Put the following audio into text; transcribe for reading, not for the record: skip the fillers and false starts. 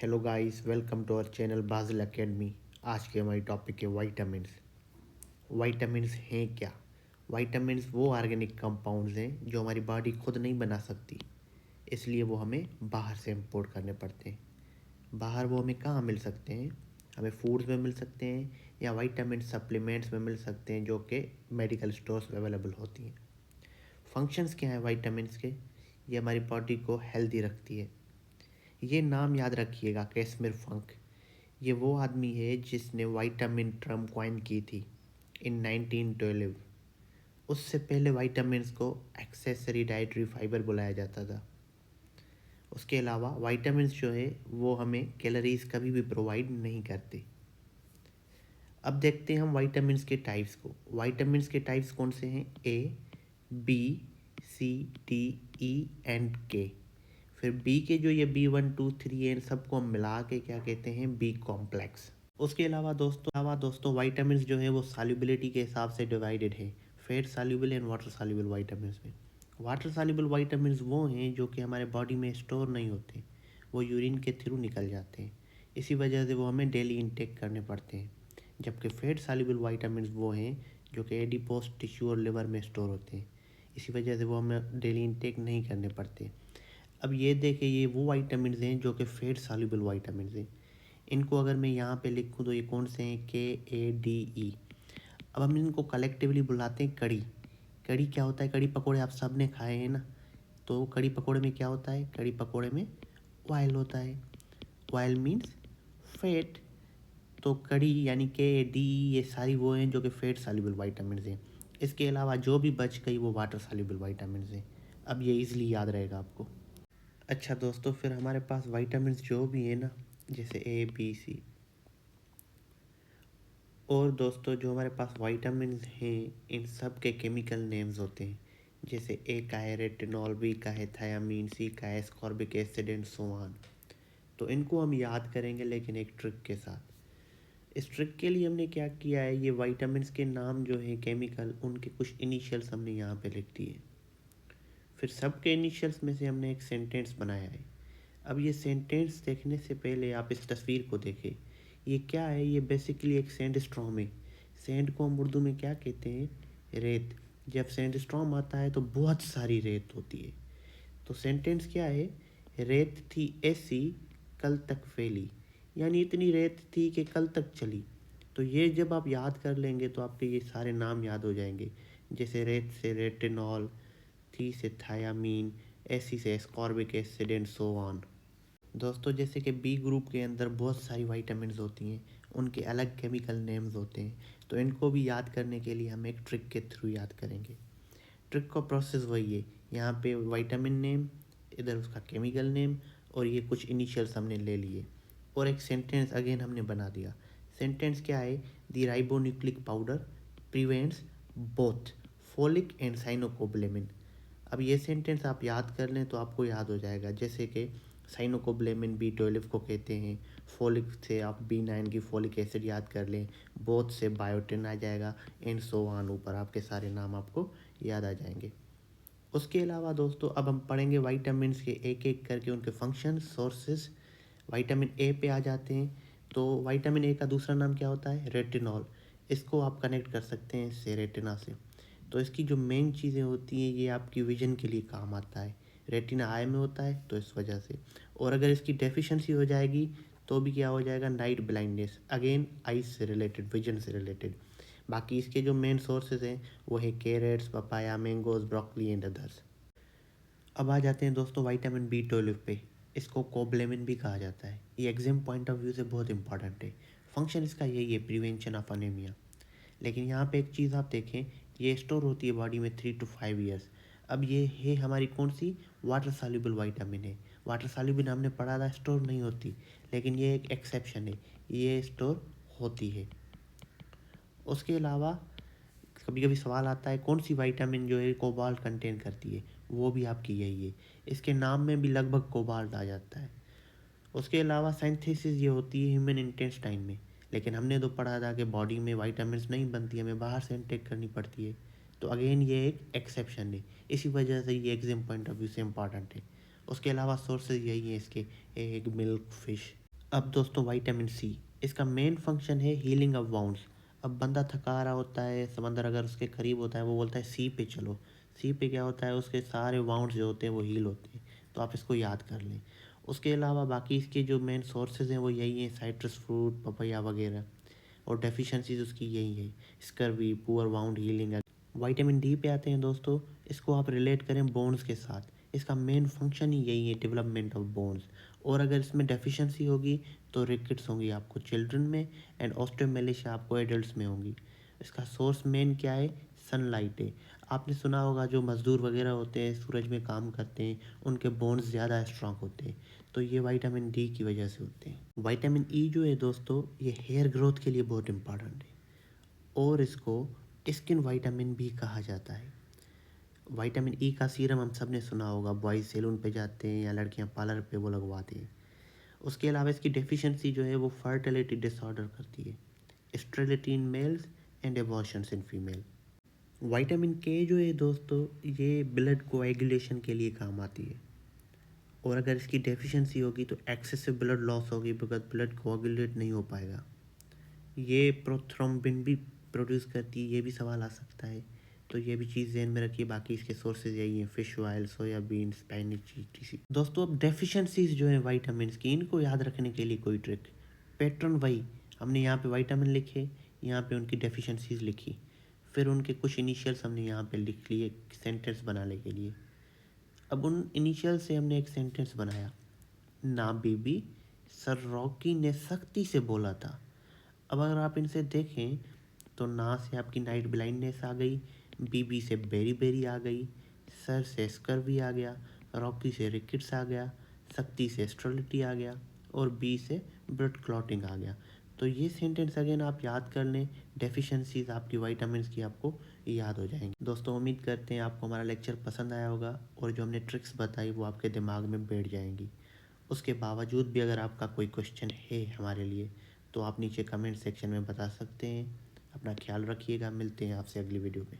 Hello guys, welcome to our channel बाजिल academy. आज के हमारी टॉपिक है वाइटामिन्स। वाइटामिन्स हैं क्या? वाइटामिन्स वो ऑर्गेनिक कंपाउंड्स हैं जो हमारी बॉडी खुद नहीं बना सकती, इसलिए वो हमें बाहर से इंपोर्ट करने पड़ते हैं। बाहर वो हमें कहाँ मिल सकते हैं? हमें फूड्स में मिल सकते हैं या वाइटामिन सप्लीमेंट्स में मिल सकते हैं जो कि मेडिकल स्टोर्स में अवेलेबल होती हैं। फंक्शंस क्या हैं वाइटामिन्स के? ये हमारी बॉडी को हेल्दी रखती है। ये नाम याद रखिएगा, कैसमिर फंक। ये वो आदमी है जिसने विटामिन टर्म कॉइन की थी इन 1912। उससे पहले विटामिन्स को एक्सेसरी डाइटरी फाइबर बुलाया जाता था। उसके अलावा विटामिन्स जो है वो हमें कैलोरीज कभी भी प्रोवाइड नहीं करते। अब देखते हैं हम विटामिन्स के टाइप्स को। विटामिन्स के टाइप्स कौन से हैं? A, B, C, D, E and K. फिर बी के जो ये B1 2 3 इन सबको हम मिला के क्या कहते हैं? B complex. उसके अलावा दोस्तों वाइटामिन्स जो है वो सॉल्युबिलिटी के हिसाब से डिवाइडेड है, fat soluble and water soluble vitamins में। वाटर सॉल्युबल वाइटामिन्स वो हैं जो कि हमारे बॉडी में स्टोर नहीं होते, वो यूरिन के थ्रू निकल जाते हैं। इसी वजह से वो हमें डेली इंटेक करने पड़ते हैं। जबकि फैट सॉल्युबल वाइटामिन्स वो हैं जो कि एडिपोज टिश्यू और लिवर में स्टोर होते हैं, इसी वजह से वो हमें डेली इंटेक नहीं करने पड़ते। अब ये देखें, ये वो वाइटामिन्स हैं जो कि फैट सॉल्युबल वाइटामिन्स हैं। इनको अगर मैं यहाँ पे लिखूँ तो ये कौन से हैं? KADE। अब हम इनको कलेक्टिवली बुलाते हैं कड़ी। कड़ी क्या होता है? कड़ी पकोड़े आप सब ने खाए हैं ना। तो कड़ी पकोड़े में क्या होता है? कड़ी पकोड़े में ऑयल होता है। Oil means fat. तो कड़ी यानी KADE ये सारी वो हैं जो कि फैट सॉल्युबल वाइटामिन्स हैं। इसके अलावा जो भी बच गई वो वाटर सॉल्युबल वाइटामिन्स हैं। अब ये इजीली याद रहेगा आपको। अच्छा दोस्तों, फिर हमारे पास वाइटामिन्स जो भी है ना, जैसे A B C, और दोस्तों जो हमारे पास वाइटामिन्स हैं इन सब के केमिकल नेम्स होते हैं। जैसे ए का है रेटिनॉल, बी का है थायामीन, सी का है ascorbic acid and so on. तो इनको हम याद करेंगे लेकिन एक ट्रिक के साथ। इस ट्रिक के लिए हमने क्या किया है, ये वाइटामिन्स के नाम जो है केमिकल, उनके कुछ इनिशियल्स हमने यहाँ पे लिख दिए। फिर सबके इनिशियल्स में से हमने एक सेंटेंस बनाया है। अब ये सेंटेंस देखने से पहले आप इस तस्वीर को देखें। ये क्या है? ये बेसिकली एक सैंड स्टॉर्म है। सैंड को हम उर्दू में क्या कहते हैं? रेत। जब सैंड स्टॉर्म आता है तो बहुत सारी रेत होती है। तो सेंटेंस क्या है? रेत थी ऐसी कल तक फैली, यानी इतनी रेत थी कि कल तक चली। तो ये जब आप याद कर लेंगे तो आपके ये सारे नाम याद हो जाएंगे। जैसे रेत से रेटिनॉल, थी से थायामीन, एसी से ascorbic acid and so on. दोस्तों जैसे कि बी ग्रुप के अंदर बहुत सारी वाइटामिन्स होती हैं, उनके अलग केमिकल नेम्स होते हैं। तो इनको भी याद करने के लिए हम एक ट्रिक के थ्रू याद करेंगे। ट्रिक का प्रोसेस वही है, यहाँ पे विटामिन नेम, इधर उसका केमिकल नेम, और ये कुछ इनिशियल्स हमने ले लिए और एक सेंटेंस अगेन हमने बना दिया। सेंटेंस क्या है? The ribonucleic powder prevents both folic and cyanocobalamin. अब ये सेंटेंस आप याद कर लें तो आपको याद हो जाएगा। जैसे कि साइनोकोबलेमिन B12 को कहते हैं, फोलिक से आप B9 की फोलिक एसिड याद कर लें, बोथ से बायोटिन आ जाएगा, एंड सो ऑन, ऊपर आपके सारे नाम आपको याद आ जाएंगे। उसके अलावा दोस्तों अब हम पढ़ेंगे वाइटामिन्स के एक एक करके उनके फंक्शन सोर्सेज। विटामिन ए पे आ जाते हैं। तो विटामिन ए का दूसरा नाम क्या होता है? रेटिनॉल। इसको आप कनेक्ट कर सकते हैं इससे, रेटिना से। तो इसकी जो मेन चीज़ें होती हैं ये आपकी विजन के लिए काम आता है। रेटिना आई में होता है तो इस वजह से। और अगर इसकी डेफिशिएंसी हो जाएगी तो भी क्या हो जाएगा? नाइट ब्लाइंडनेस, अगेन आइज से रिलेटेड, विजन से रिलेटेड। बाकी इसके जो मेन सोर्सेज हैं वो है carrots, papaya, mangoes, broccoli and others. अब आ जाते हैं दोस्तों विटामिन B12 पे। इसको कोबलेमिन भी कहा जाता है। ये एग्जाम पॉइंट ऑफ व्यू से बहुत इंपॉर्टेंट है। फंक्शन इसका यही है, प्रिवेंशन ऑफ अनेमिया। लेकिन यहाँ पे एक चीज़ आप देखें, ये स्टोर होती है बॉडी में 3 to 5 ईयर्स। अब ये है हमारी कौन सी? वाटर सॉल्युबल वाइटामिन है। वाटर सॉल्युबल हमने पढ़ा था स्टोर नहीं होती, लेकिन ये एक एक्सेप्शन है, ये स्टोर होती है। उसके अलावा कभी कभी सवाल आता है कौन सी विटामिन जो है कोबाल्ट कंटेन करती है? वो भी आपकी यही है। इसके नाम में भी लगभग कोबाल्ट आ जाता है। उसके अलावा सिंथेसिस ये होती है ह्यूमन इंटेस्टाइन में, लेकिन हमने तो पढ़ा था कि बॉडी में विटामिन्स नहीं बनती, हमें बाहर से इनटेक करनी पड़ती है। तो अगेन ये एक एक्सेप्शन है, इसी वजह से ये एग्जाम पॉइंट ऑफ व्यू से इम्पॉर्टेंट है। उसके अलावा सोर्सेज यही है इसके, एग, मिल्क, फिश। अब दोस्तों विटामिन सी, इसका मेन फंक्शन है हीलिंग ऑफ वाउंड्स। अब बंदा थका रहा होता है, समंदर अगर उसके करीब होता है, वो बोलता है सी पे चलो। सी पे क्या होता है, उसके सारे वाउंड्स जो होते हैं वो हील होते हैं। तो आप इसको याद कर लें। उसके अलावा बाकी इसके जो मेन सोर्सेज हैं वो यही हैं, साइट्रस फ्रूट, पपैया वगैरह। और डेफिशिएंसीज उसकी यही है, scurvy, poor wound healing. Vitamin D पे आते हैं दोस्तों। इसको आप रिलेट करें बोन्स के साथ। इसका मेन फंक्शन ही यही है, डेवलपमेंट ऑफ बोन्स। और अगर इसमें डेफिशिएंसी होगी तो रिकेट्स होंगी आपको चिल्ड्रन में, एंड ऑस्टियोमेलेशिया आपको एडल्ट्स में होंगी। इसका सोर्स मेन क्या है, सनलाइट है। आपने सुना होगा जो मज़दूर वगैरह होते हैं, सूरज में काम करते हैं, उनके बोन्स ज़्यादा स्ट्रांग होते हैं। तो ये विटामिन डी की वजह से होते हैं। विटामिन ई जो है दोस्तों, ये हेयर ग्रोथ के लिए बहुत इंपॉर्टेंट है। और इसको स्किन विटामिन भी कहा जाता है। विटामिन ई का सीरम हम सब ने सुना होगा, बॉयज़ सैलून पे जाते हैं या लड़कियां पार्लर पे वो लगवाते हैं। उसके अलावा इसकी डेफिशिएंसी जो है वो फर्टिलिटी डिसऑर्डर करती है, sterility in males and abortions in female. Vitamin के जो है दोस्तों, ये ब्लड कोएगुलेशन के लिए काम आती है। और अगर इसकी डेफिशिएंसी होगी तो एक्सेसिव ब्लड लॉस होगी, बिकॉज ब्लड कोएगुलेट नहीं हो पाएगा। ये प्रोथ्रोम्बिन भी प्रोड्यूस करती है, ये भी सवाल आ सकता है। तो ये भी चीज़ ध्यान में रखिए। बाकी इसके सोर्सेज यही हैं, फिश ऑयल, सोयाबीन, स्पेनिच, टीसी। दोस्तों अब डेफिशिएंसीज जो है विटामिन की, इनको याद रखने के लिए कोई ट्रिक, पैटर्न वही। हमने यहाँ पे विटामिन लिखे, यहाँ पे उनकी डेफिशिएंसीज लिखी, फिर उनके कुछ इनिशियल्स हमने यहाँ पे लिख लिए सेंटेंस बनाने के लिए। अब उन इनिशियल से हमने एक सेंटेंस बनाया, ना बेबी, सर रॉकी ने सख्ती से बोला था। अब अगर आप इनसे देखें तो ना से आपकी नाइट ब्लाइंडनेस आ गई, बीबी से बेरी बेरी आ गई, सर से स्कर्वी आ गया, रॉकी से रिकेट्स आ गया, सख्ती से स्टेरिलिटी आ गया, और बी से ब्लड क्लॉटिंग आ गया। तो ये सेंटेंस अगेन आप याद कर लें, डेफिशिएंसीज आपकी विटामिन्स की आपको याद हो जाएंगी। दोस्तों उम्मीद करते हैं आपको हमारा लेक्चर पसंद आया होगा, और जो हमने ट्रिक्स बताई वो आपके दिमाग में बैठ जाएंगी। उसके बावजूद भी अगर आपका कोई क्वेश्चन है हमारे लिए, तो आप नीचे कमेंट सेक्शन में बता सकते हैं। अपना ख्याल रखिएगा, मिलते हैं आपसे अगली वीडियो में।